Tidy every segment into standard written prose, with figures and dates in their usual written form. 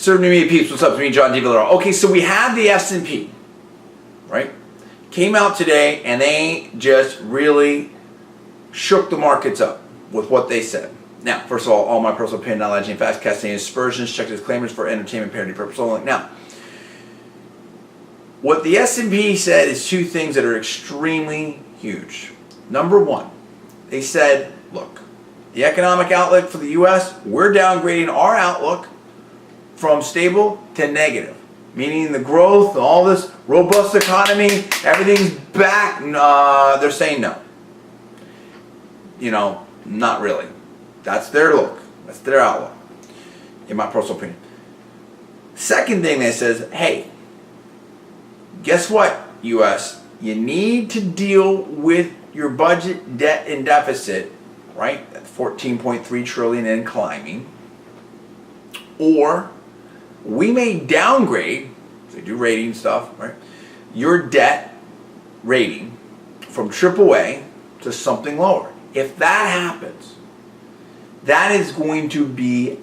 Conservative Media peeps, what's up? It's me, John D. Villarreal. Okay, so we have the S&P, right? Came out today and they just really shook the markets up with what they said. Now, first of all my personal opinion, knowledge, and facts, casting aspersions, check disclaimers for entertainment parody purpose only. Now, what the S&P said is two things that are extremely huge. Number one, they said, look, the economic outlook for the U.S., we're downgrading our outlook from stable to negative. Meaning the growth, all this robust economy, everything's back. They're saying no. You know, not really. That's their look. That's their outlook, in my personal opinion. Second thing they says, hey, guess what, U.S.? You need to deal with your budget debt and deficit, right? At 14.3 trillion and climbing. Or we may downgrade, so they do rating stuff, right? Your debt rating from AAA to something lower. If that happens, that is going to be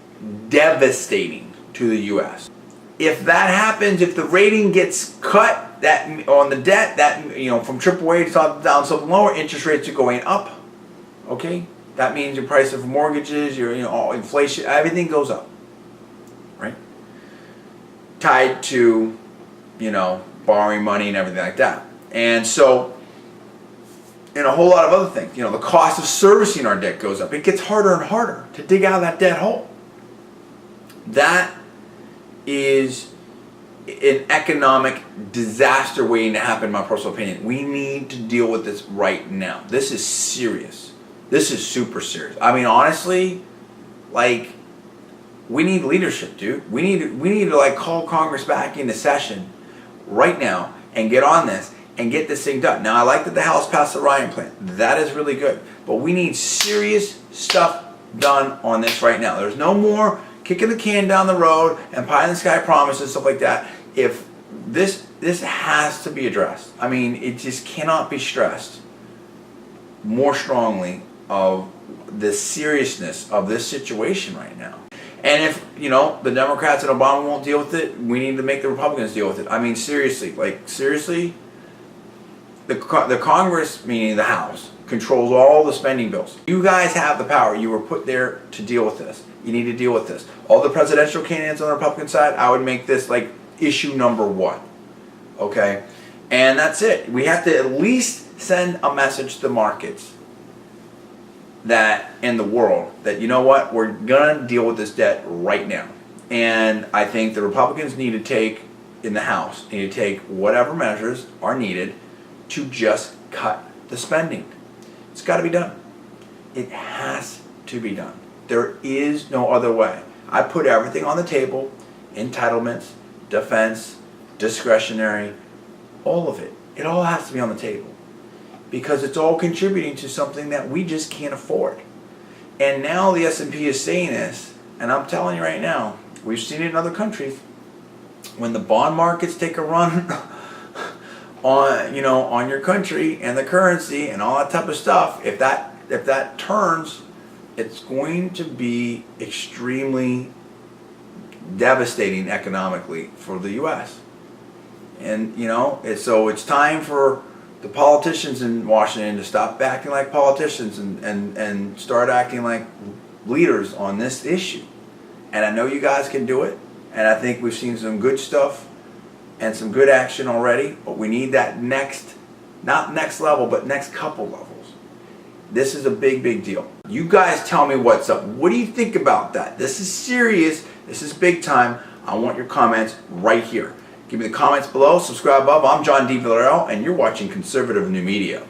devastating to the U.S. If that happens, if the rating gets cut, that on the debt, that from AAA to down something lower, interest rates are going up. Okay, that means your price of mortgages, your all inflation, everything goes up, right? Tied to borrowing money and everything like that, and so. And a whole lot of other things. The cost of servicing our debt goes up. It gets harder and harder to dig out of that debt hole. That is an economic disaster waiting to happen, in my personal opinion. We need to deal with this right now. This is serious. This is super serious. I mean, honestly, we need leadership, dude. We need to call Congress back into session right now and get on this. And get this thing done. Now, I like that the House passed the Ryan plan. That is really good. But we need serious stuff done on this right now. There's no more kicking the can down the road and pie in the sky promises, stuff like that. If this has to be addressed. I mean, it just cannot be stressed more strongly of the seriousness of this situation right now. And if, the Democrats and Obama won't deal with it, we need to make the Republicans deal with it. I mean, seriously, seriously. The Congress, meaning the House, controls all the spending bills. You guys have the power. You were put there to deal with this. You need to deal with this. All the presidential candidates on the Republican side, I would make this issue number one. Okay? And that's it. We have to at least send a message to the markets and the world that, we're going to deal with this debt right now. And I think the Republicans need to take, in the House, need to take whatever measures are needed to just cut the spending. It's got to be done. It has to be done. There is no other way. I put everything on the table: entitlements, defense, discretionary, all of it. It all has to be on the table because it's all contributing to something that we just can't afford. And now the S&P is saying this, and I'm telling you right now, we've seen it in other countries. When the bond markets take a run on your country and the currency and all that type of stuff, if that turns, it's going to be extremely devastating economically for the U.S. And so it's time for the politicians in Washington to stop acting like politicians and start acting like leaders on this issue. And I know you guys can do it, and I think we've seen some good stuff and some good action already, but we need that not next level, but next couple levels. This is a big, big deal. You guys tell me what's up. What do you think about that? This is serious. This is big time. I want your comments right here. Give me the comments below. Subscribe above. I'm John D. Villarreal, and you're watching Conservative New Media.